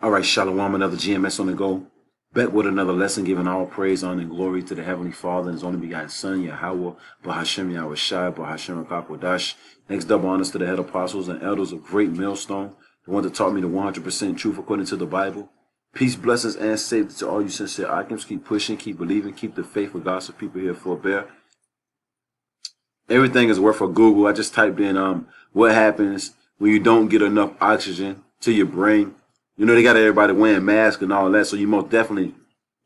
All right, Shalom, another GMS on the go. Back with another lesson, giving all praise, honor, and glory to the Heavenly Father and His only begotten Son, Yahweh, Bahashem Yahweh Shai, Bahashem Rakakwadash. Next, double honors to the head apostles and elders of Great Millstone, the one that taught me the 100% truth according to the Bible. Peace, blessings, and safety to all you sincere items. Keep pushing, keep believing, keep the faith with God's people here forbear. Everything is worth a Google. I just typed in what happens when you don't get enough oxygen to your brain. You know, they got everybody wearing masks and all that, so you're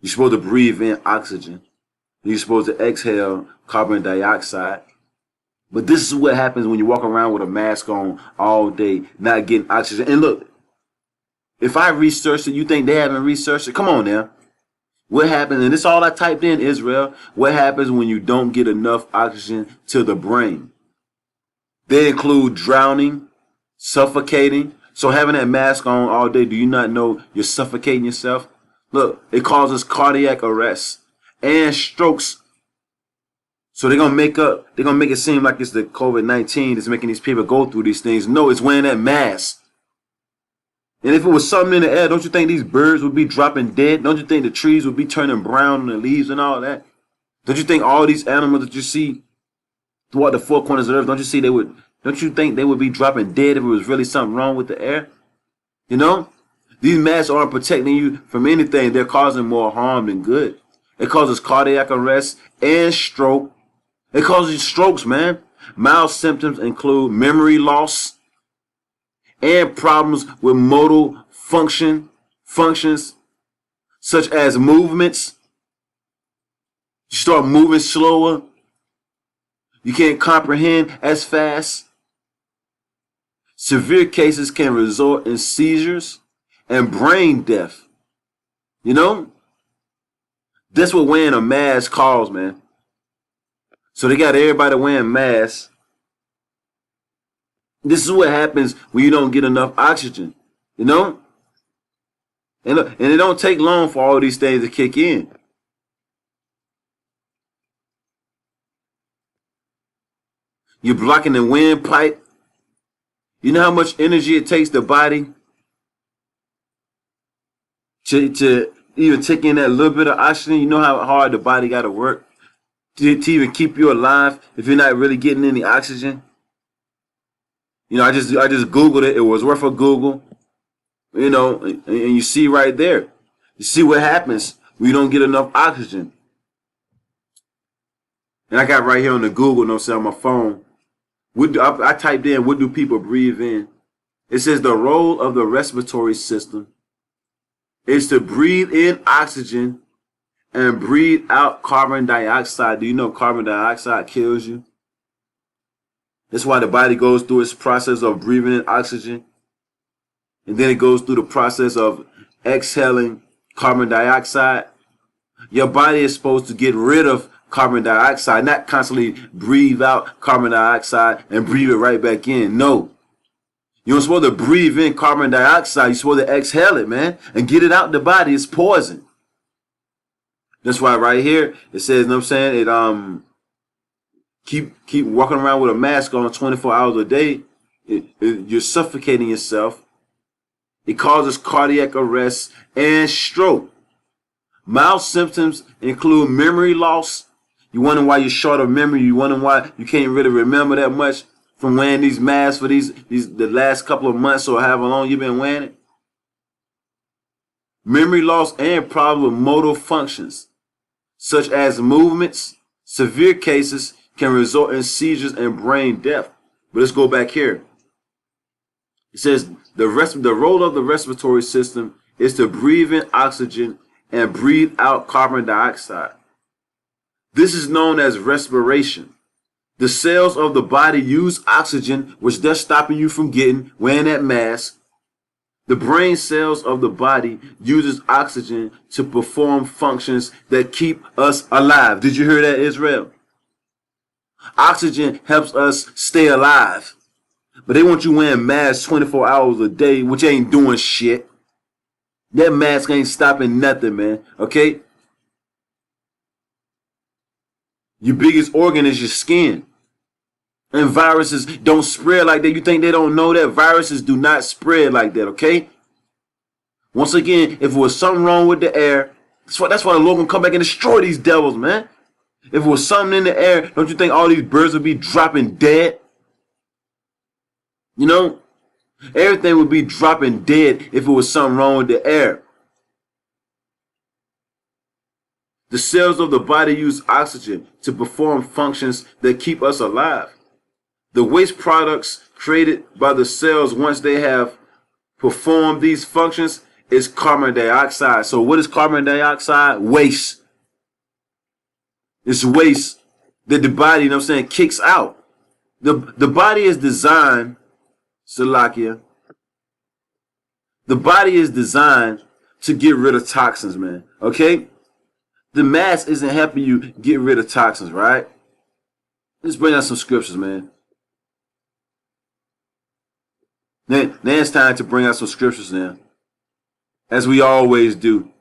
supposed to breathe in oxygen. You're supposed to exhale carbon dioxide. But this is what happens when you walk around with a mask on all day, not getting oxygen. And look, if I researched it, you think they haven't researched it? Come on now. What happens, and this is all I typed in, Israel, what happens when you don't get enough oxygen to the brain? They include drowning, suffocating. So having that mask on all day, do you not know you're suffocating yourself? Look, it causes cardiac arrest and strokes. So they're gonna make it seem like it's the COVID-19 that's making these people go through these things. No, it's wearing that mask. And if it was something in the air, don't you think these birds would be dropping dead? Don't you think the trees would be turning brown on the leaves and all that? Don't you think all these animals that you see throughout the four corners of the earth, don't you think they would be dropping dead if it was really something wrong with the air? You know? These masks aren't protecting you from anything. They're causing more harm than good. It causes cardiac arrest and stroke. It causes strokes, man. Mild symptoms include memory loss and problems with motor functions, such as movements. You start moving slower. You can't comprehend as fast. Severe cases can result in seizures and brain death. You know? That's what wearing a mask causes, man. So they got everybody wearing masks. This is what happens when you don't get enough oxygen. You know? And look, and it don't take long for all these things to kick in. You're blocking the windpipe. You know how much energy it takes the body to even take in that little bit of oxygen? You know how hard the body got to work to even keep you alive if you're not really getting any oxygen? You know, I just Googled it. It was worth a Google. You know, and you see right there. You see what happens when you don't get enough oxygen. And I got right here on the Google, you know what I'm saying, on my phone. I typed in, what do people breathe in? It says the role of the respiratory system is to breathe in oxygen and breathe out carbon dioxide. Do you know carbon dioxide kills you? That's why the body goes through its process of breathing in oxygen. And then it goes through the process of exhaling carbon dioxide. Your body is supposed to get rid of carbon dioxide, not constantly breathe out carbon dioxide and breathe it right back in. No. You're supposed to breathe in carbon dioxide. You're supposed to exhale it, man, and get it out the body. It's poison. That's why right here it says, you know what I'm saying, keep walking around with a mask on 24 hours a day. You're suffocating yourself. It causes cardiac arrest and stroke. Mild symptoms include memory loss. You wonder why you're short of memory. You wonder why you can't really remember that much from wearing these masks for the last couple of months or however long you've been wearing it. Memory loss and problems with motor functions, such as movements. Severe cases can result in seizures and brain death. But let's go back here. It says the role of the respiratory system is to breathe in oxygen and breathe out carbon dioxide. This is known as respiration. The cells of the body use oxygen, which they're stopping you from wearing that mask. The brain cells of the body uses oxygen to perform functions that keep us alive. Did you hear that, Israel? Oxygen helps us stay alive. But they want you wearing masks 24 hours a day, which ain't doing shit. That mask ain't stopping nothing, man. Okay? Your biggest organ is your skin. And viruses don't spread like that. You think they don't know that? Viruses do not spread like that, okay? Once again, if it was something wrong with the air, that's why the Lord gonna come back and destroy these devils, man. If it was something in the air, don't you think all these birds would be dropping dead? You know, everything would be dropping dead if it was something wrong with the air. The cells of the body use oxygen to perform functions that keep us alive. The waste products created by the cells once they have performed these functions is carbon dioxide. So what is carbon dioxide? Waste. It's waste that the body, you know what I'm saying, kicks out. The body is designed, Salakia, the body is designed to get rid of toxins, man. Okay? The mask isn't helping you get rid of toxins, right? Let's bring out some scriptures, man. Now it's time to bring out some scriptures now. As we always do.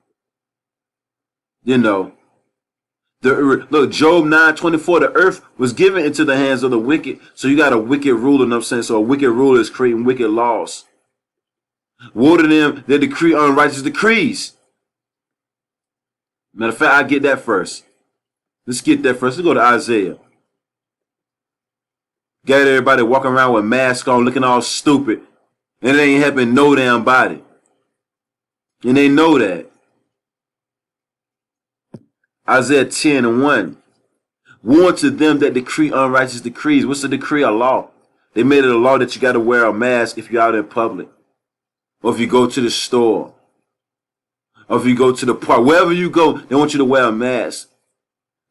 You know. Look, Job 9:24, the earth was given into the hands of the wicked. So you got a wicked ruler, you know what I'm saying? So a wicked ruler is creating wicked laws. Woe to them that decree unrighteous decrees. Matter of fact, I get that first. Let's get that first. Let's go to Isaiah. Got everybody walking around with masks on, looking all stupid. And it ain't helping no damn body. And they know that. Isaiah 10:1. Woe to them that decree unrighteous decrees. What's the decree? A law. They made it a law that you got to wear a mask if you're out in public. Or if you go to the store. Or if you go to the park. Wherever you go, they want you to wear a mask.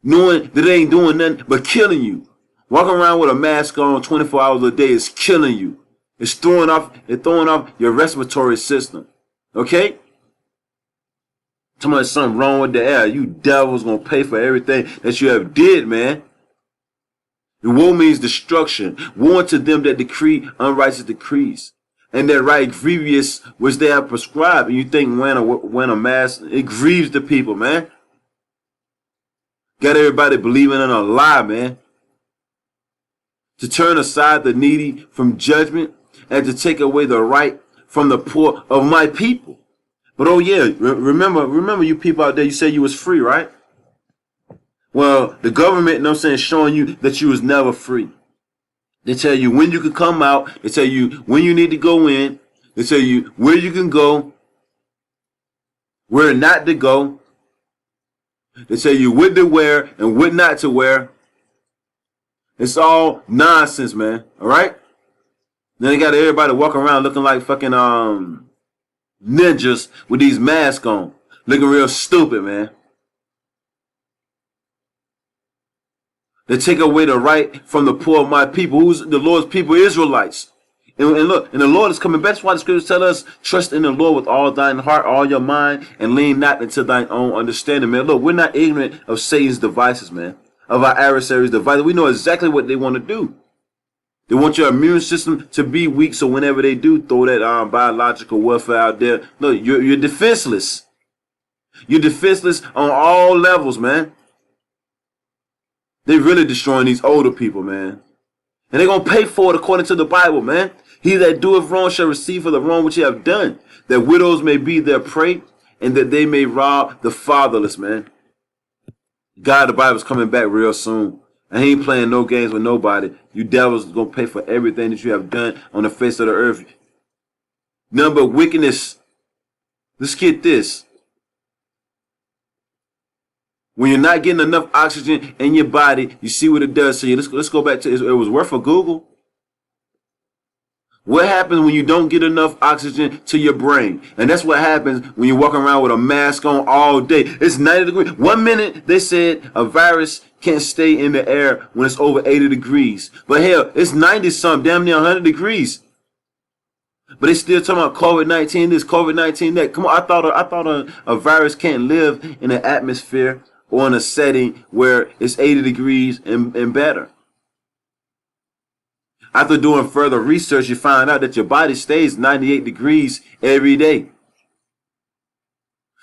Knowing that they ain't doing nothing but killing you. Walking around with a mask on 24 hours a day is killing you. It's throwing off your respiratory system. Okay? Talking about something wrong with the air. You devils gonna pay for everything that you have did, man. The woe means destruction. Woe unto them that decree unrighteous decrees, and that write grievous which they have prescribed. And you think when a mask, it grieves the people, man. Got everybody believing in a lie, man. To turn aside the needy from judgment, and to take away the right from the poor of my people. But oh yeah, remember you people out there, you said you was free, right? Well, the government, you know what I'm saying, showing you that you was never free. They tell you when you can come out. They tell you when you need to go in. They tell you where you can go, where not to go. They tell you what to wear and what not to wear. It's all nonsense, man. All right? Then they got everybody walking around looking like fucking ninjas with these masks on. Looking real stupid, man. They take away the right from the poor of my people. Who's the Lord's people? Israelites. And look, and the Lord is coming back. That's why the scriptures tell us, trust in the Lord with all thine heart, all your mind, and lean not into thine own understanding, man. Look, we're not ignorant of Satan's devices, man. Of our adversaries' devices. We know exactly what they want to do. They want your immune system to be weak, so whenever they do throw that biological warfare out there, look, you're defenseless. You're defenseless on all levels, man. They really destroying these older people, man. And they're going to pay for it according to the Bible, man. He that doeth wrong shall receive for the wrong which he have done. That widows may be their prey, and that they may rob the fatherless, man. God, the Bible's coming back real soon. And he ain't playing no games with nobody. You devils going to pay for everything that you have done on the face of the earth. None but wickedness. Let's get this. When you're not getting enough oxygen in your body, you see what it does to you. Let's go back to it. It was worth a Google. What happens when you don't get enough oxygen to your brain? And that's what happens when you're walking around with a mask on all day. It's 90 degrees. 1 minute they said a virus can't stay in the air when it's over 80 degrees. But hell, it's 90 something, damn near 100 degrees. But they still talking about COVID-19 this, COVID-19 that. Come on, I thought a virus can't live in an atmosphere or in a setting where it's 80 degrees and better. After doing further research, you find out that your body stays 98 degrees every day.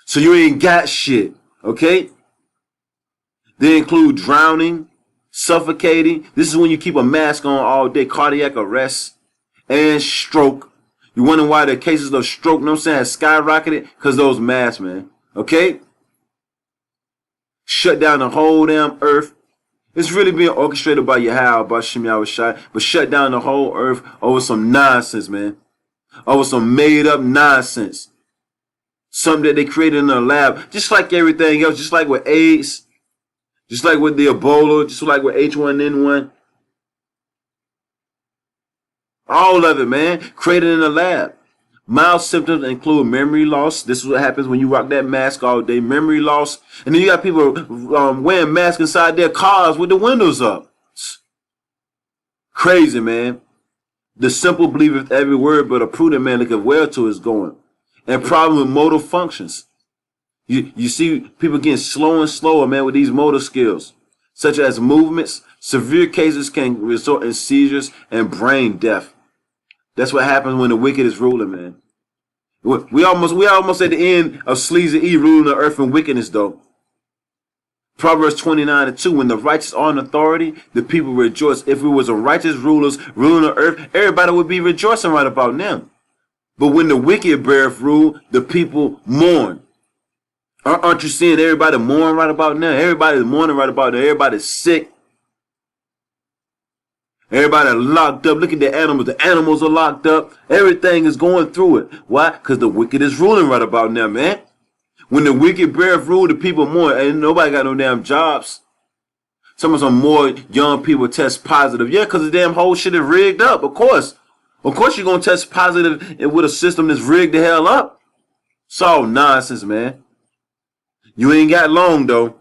So you ain't got shit, okay? They include drowning, suffocating. This is when you keep a mask on all day, cardiac arrest, and stroke. You wondering why the cases of stroke, you know what I'm saying, has skyrocketed? Because those masks, man. Okay? Shut down the whole damn earth. It's really being orchestrated by Yahweh, by Shem Yahushai, but shut down the whole earth over some nonsense, man. Over some made up nonsense. Something that they created in a lab. Just like everything else, just like with AIDS, just like with the Ebola, just like with H1N1. All of it, man, created in a lab. Mild symptoms include memory loss. This is what happens when you rock that mask all day. Memory loss. And then you got people wearing masks inside their cars with the windows up. Crazy, man. The simple believeth every word, but a prudent man looketh well to his going. And problem with motor functions. You see people getting slower and slower, man, with these motor skills, such as movements. Severe cases can result in seizures and brain death. That's what happens when the wicked is ruling, man. We almost at the end of Sleazy E ruling the earth in wickedness, though. Proverbs 29:2, when the righteous are in authority, the people rejoice. If it was a righteous rulers ruling the earth, everybody would be rejoicing right about them. But when the wicked beareth rule, the people mourn. Aren't you seeing everybody mourn right about now? Everybody's mourning right about now. Everybody's sick. Everybody locked up. Look at the animals. The animals are locked up. Everything is going through it. Why? Because the wicked is ruling right about now, man. When the wicked beareth rule, the people mourn. Ain't nobody got no damn jobs. Some more young people test positive. Yeah, because the damn whole shit is rigged up. Of course. Of course you're going to test positive with a system that's rigged the hell up. It's all nonsense, man. You ain't got long, though.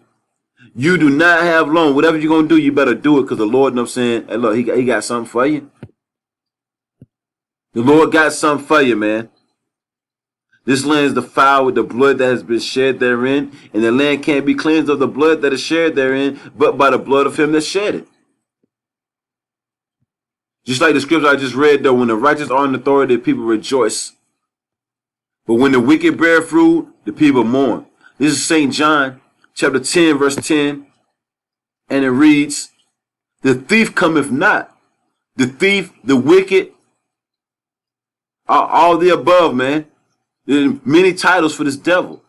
You do not have long. Whatever you're going to do, you better do it because the Lord, you know what I'm saying? Hey, look, he got something for you. The Lord got something for you, man. This land is defiled with the blood that has been shed therein, and the land can't be cleansed of the blood that is shed therein, but by the blood of him that shed it. Just like the scripture I just read, though, when the righteous are in authority, the people rejoice. But when the wicked bear fruit, the people mourn. This is St. John, chapter 10, verse 10. And it reads, the thief cometh not. The thief, the wicked, all the above, man. There are many titles for this devil.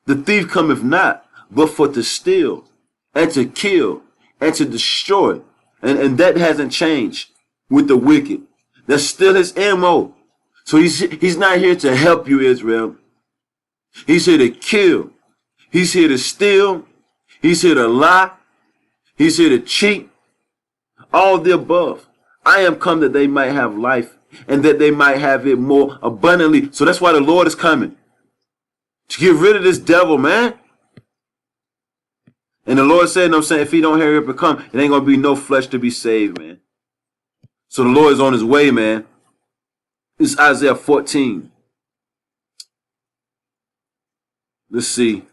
The thief cometh not, but for to steal, and to kill, and to destroy. And that hasn't changed with the wicked. That's still his MO. So he's not here to help you, Israel. He's here to kill. He's here to steal. He's here to lie. He's here to cheat. All the above. I am come that they might have life and that they might have it more abundantly. So that's why the Lord is coming. To get rid of this devil, man. And the Lord said, you know what I'm saying, if he don't hurry up and come, it ain't going to be no flesh to be saved, man. So the Lord is on his way, man. This is Isaiah 14. Let's see.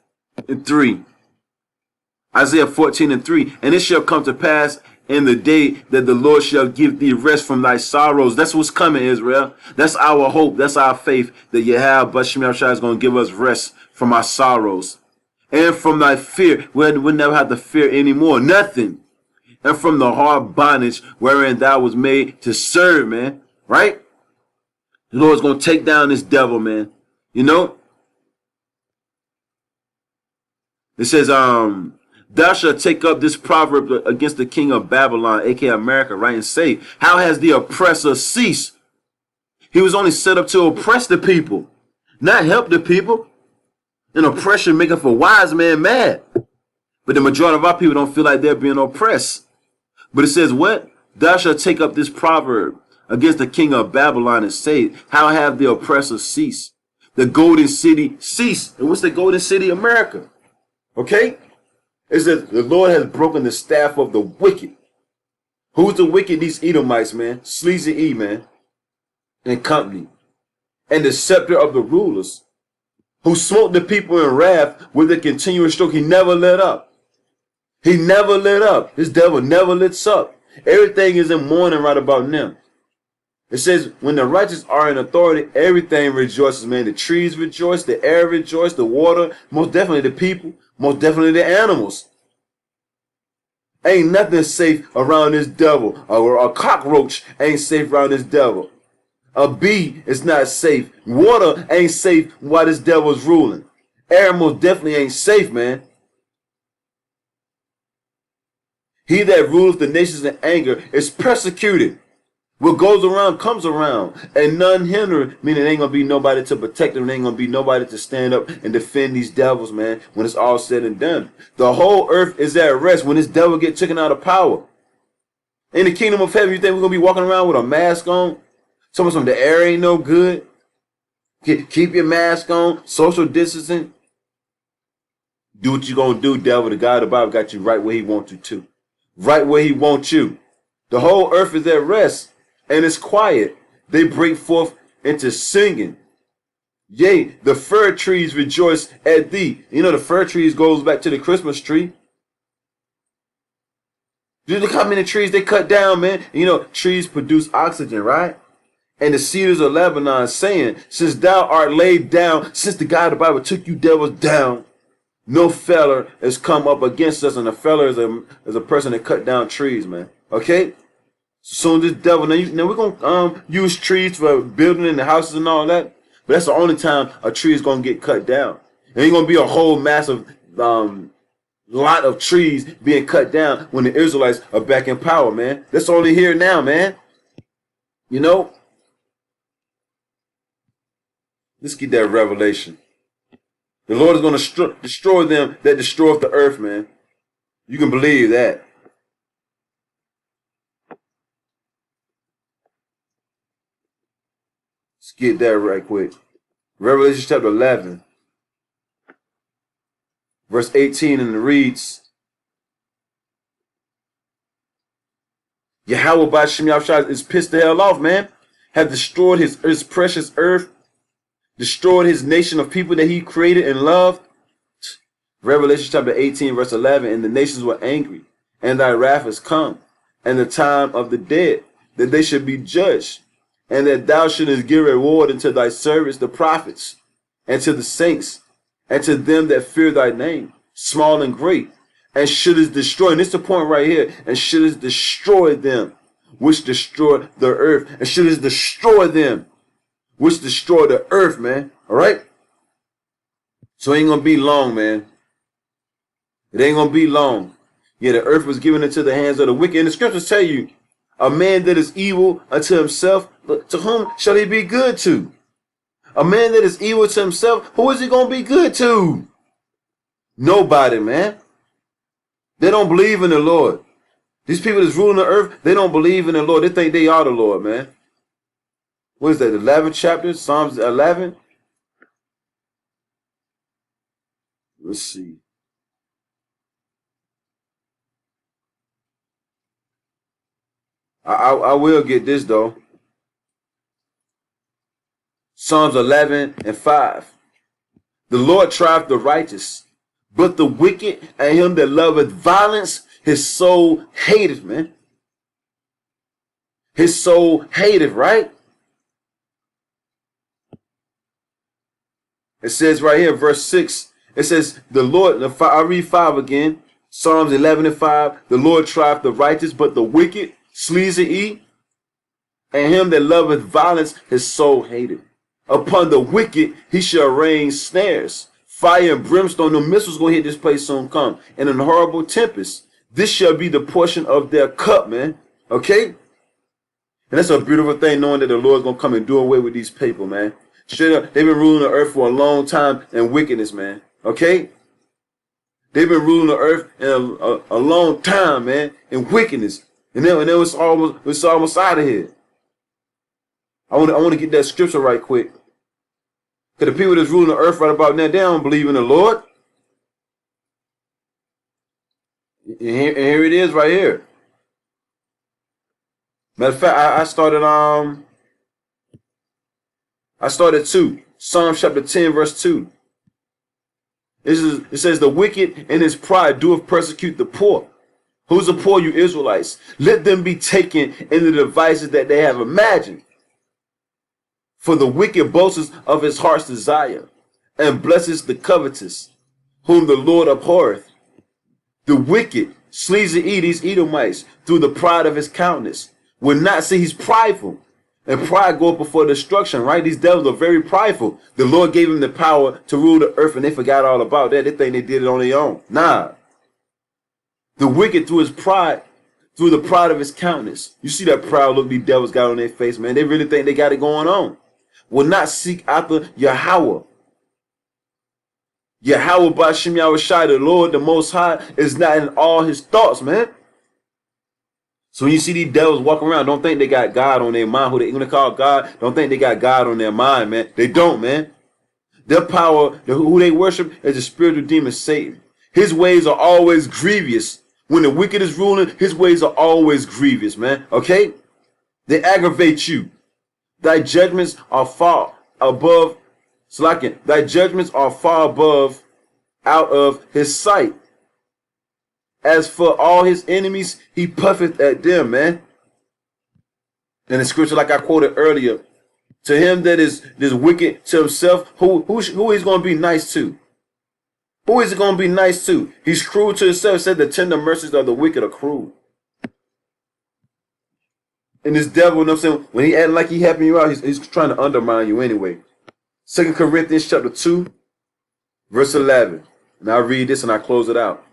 In 3. Isaiah 14:3. And it shall come to pass in the day that the Lord shall give thee rest from thy sorrows. That's what's coming, Israel. That's our hope. That's our faith that Yahweh Bashem Yahushua is going to give us rest from our sorrows. And from thy fear. We'll never have to fear anymore. Nothing. And from the hard bondage wherein thou was made to serve, man. Right? The Lord's going to take down this devil, man. You know? It says, thou shalt take up this proverb against the king of Babylon, aka America, right? And say, how has the oppressor ceased? He was only set up to oppress the people, not help the people. And oppression maketh a wise man mad. But the majority of our people don't feel like they're being oppressed. But it says what? Thou shalt take up this proverb against the king of Babylon and say, how have the oppressor ceased? The golden city ceased. And what's the golden city? America. Okay? It says the Lord has broken the staff of the wicked. Who's the wicked? These Edomites, man. Sleazy E, man. And company. And the scepter of the rulers, who smote the people in wrath with a continuous stroke. He never let up. He never let up. This devil never lets up. Everything is in mourning right about now. It says, when the righteous are in authority, everything rejoices, man. The trees rejoice, the air rejoice, the water, most definitely the people, most definitely the animals. Ain't nothing safe around this devil. Or a cockroach ain't safe around this devil. A bee is not safe. Water ain't safe while this devil's ruling. Air most definitely ain't safe, man. He that ruleth the nations in anger is persecuted. What goes around comes around, and none hinder, meaning there ain't gonna be nobody to protect them, there ain't gonna be nobody to stand up and defend these devils, man, when it's all said and done. The whole earth is at rest when this devil get taken out of power. In the kingdom of heaven, you think we're gonna be walking around with a mask on? Some the air ain't no good. Keep your mask on, social distancing. Do what you gonna do, devil. The God of the Bible got you right where he wants you to. Right where he wants you. The whole earth is at rest. And it's quiet. They break forth into singing. Yea, the fir trees rejoice at thee. You know, the fir trees goes back to the Christmas tree. You look how many trees they cut down, man. You know, trees produce oxygen, right? And the cedars of Lebanon saying, since thou art laid down, since the God of the Bible took you devils down, no feller has come up against us. And a feller is a person that cut down trees, man. Okay? So this devil, now we're gonna use trees for building in the houses and all that, but that's the only time a tree is gonna get cut down. There ain't gonna be a whole massive lot of trees being cut down when the Israelites are back in power, man. That's only here now, man. You know, let's get that revelation. The Lord is gonna destroy them that destroy the earth, man. You can believe that. Let's get that right quick. Revelation chapter 11, verse 18, and it reads, Yahweh by Shem Yahshua is pissed the hell off, man. Have destroyed his precious earth, destroyed his nation of people that he created and loved. Revelation chapter 18, verse 11, and the nations were angry, and thy wrath is come, and the time of the dead, that they should be judged. And that thou shouldest give reward unto thy servants, the prophets, and to the saints, and to them that fear thy name, small and great, and shouldest destroy, and this is the point right here, and shouldest destroy them, which destroy the earth, and shouldest destroy them, which destroy the earth, man. All right? So it ain't going to be long, man. It ain't going to be long. Yeah, the earth was given into the hands of the wicked, and the scriptures tell you, a man that is evil unto himself, to whom shall he be good to? A man that is evil to himself, who is he going to be good to? Nobody, man. They don't believe in the Lord. These people that's ruling the earth, they don't believe in the Lord. They think they are the Lord, man. What is that, the 11th chapter? Psalms 11? Let's see. I will get this, though. Psalms 11 and 5. The Lord trieth the righteous, but the wicked and him that loveth violence, his soul hateth, man. His soul hateth, right? It says right here, verse 6, it says, the Lord, I'll read 5 again. Psalms 11 and 5. The Lord trieth the righteous, but the wicked sleazy eat, and him that loveth violence, his soul hateth. Upon the wicked he shall rain snares. Fire and brimstone, no missiles gonna hit this place soon come. And an horrible tempest. This shall be the portion of their cup, man. Okay? And that's a beautiful thing, knowing that the Lord's gonna come and do away with these people, man. Straight up, they've been ruling the earth for a long time in wickedness, man. Okay? They've been ruling the earth in a long time, man, in wickedness. And then it's almost out of here. I want to get that scripture right quick. Because the people that's ruling the earth right about now, they don't believe in the Lord. And here it is right here. Matter of fact, I started 2. Psalm chapter 10, verse 2. It says, the wicked in his pride doeth persecute the poor. Who's the poor, you Israelites? Let them be taken in the devices that they have imagined. For the wicked boasts of his heart's desire, and blesses the covetous, whom the Lord abhorreth. The wicked, sleazy these Edomites, through the pride of his countenance, will not see he's prideful. And pride goeth before destruction, right? These devils are very prideful. The Lord gave them the power to rule the earth, and they forgot all about that. They think they did it on their own. Nah. The wicked, through his pride, through the pride of his countenance. You see that proud look these devils got on their face, man. They really think they got it going on. Will not seek after Yahweh. Yahweh Ba'Shem Yahushai, the Lord, the Most High, is not in all his thoughts, man. So when you see these devils walking around, don't think they got God on their mind. Who they gonna call God? Don't think they got God on their mind, man. They don't, man. Their power, who they worship, is the spiritual demon Satan. His ways are always grievous. When the wicked is ruling, his ways are always grievous, man. Okay? They aggravate you. Thy judgments are far above, Slakin, thy judgments are far above, out of his sight. As for all his enemies, he puffeth at them, man. In the scripture, like I quoted earlier, to him that is wicked to himself, who he's going to be nice to? Who is he going to be nice to? He's cruel to himself. It said the tender mercies of the wicked are cruel. And this devil, you know what I'm saying, when he acting like he helping you out, he's trying to undermine you anyway. 2 Corinthians chapter 2, verse 11. And I'll read this and I'll close it out.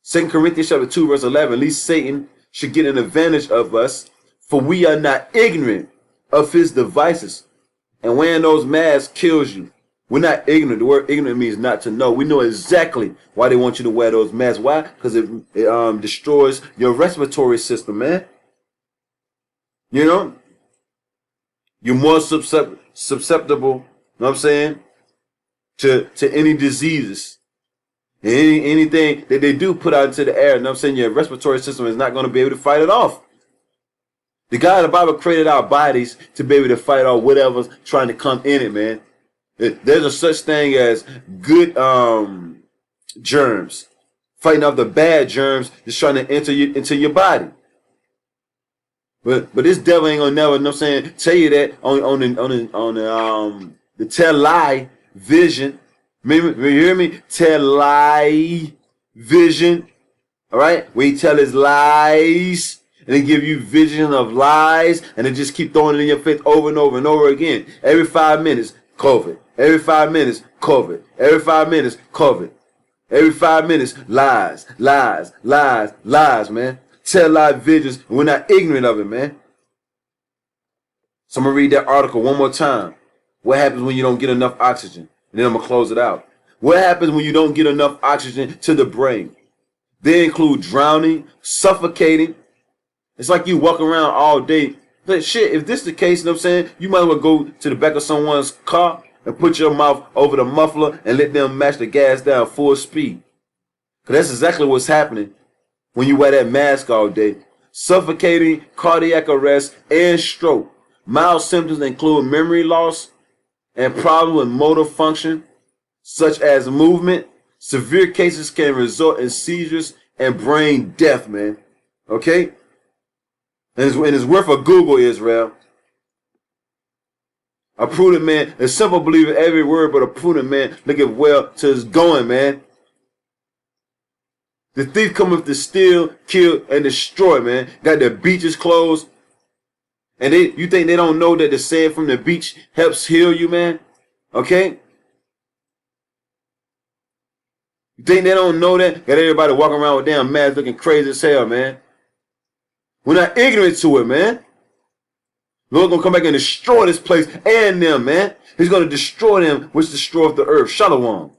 2 Corinthians chapter 2, verse 11, lest Satan should get an advantage of us, for we are not ignorant of his devices. And wearing those masks kills you. We're not ignorant. The word ignorant means not to know. We know exactly why they want you to wear those masks. Why? Because it destroys your respiratory system, man. You know? You're more susceptible, you know what I'm saying, to any diseases. Anything that they do put out into the air, you know what I'm saying, your respiratory system is not going to be able to fight it off. The God of the Bible created our bodies to be able to fight off whatever's trying to come in it, man. There's a such thing as good germs, fighting off the bad germs that's trying to enter into your body. But this devil ain't gonna never, you know what I'm saying, tell you that on the tell lie vision. You hear me? Tell lie vision. All right? Where he tell his lies. And they give you vision of lies. And they just keep throwing it in your face over and over and over again. Every 5 minutes, COVID. Every 5 minutes, COVID. Every 5 minutes, COVID. Every 5 minutes, lies, lies, lies, lies, man. Tell lie visions. And we're not ignorant of it, man. So I'm going to read that article one more time. What happens when you don't get enough oxygen? And then I'm going to close it out. What happens when you don't get enough oxygen to the brain? They include drowning, suffocating. It's like you walk around all day. But shit, if this is the case, you know what I'm saying, you might as well go to the back of someone's car and put your mouth over the muffler and let them mash the gas down full speed. Because that's exactly what's happening when you wear that mask all day. Suffocating, cardiac arrest, and stroke. Mild symptoms include memory loss and problems with motor function, such as movement. Severe cases can result in seizures and brain death, man. Okay? And it's worth a Google, Israel. A prudent man, a simple believer every word, but a prudent man looketh well to his going, man. The thief cometh to steal, kill, and destroy, man. Got their beaches closed. And you think they don't know that the sand from the beach helps heal you, man? Okay? You think they don't know that? Got everybody walking around with damn masks looking crazy as hell, man. We're not ignorant to it, man. Lord's going to come back and destroy this place and them, man. He's going to destroy them, which destroys the earth. Shalom.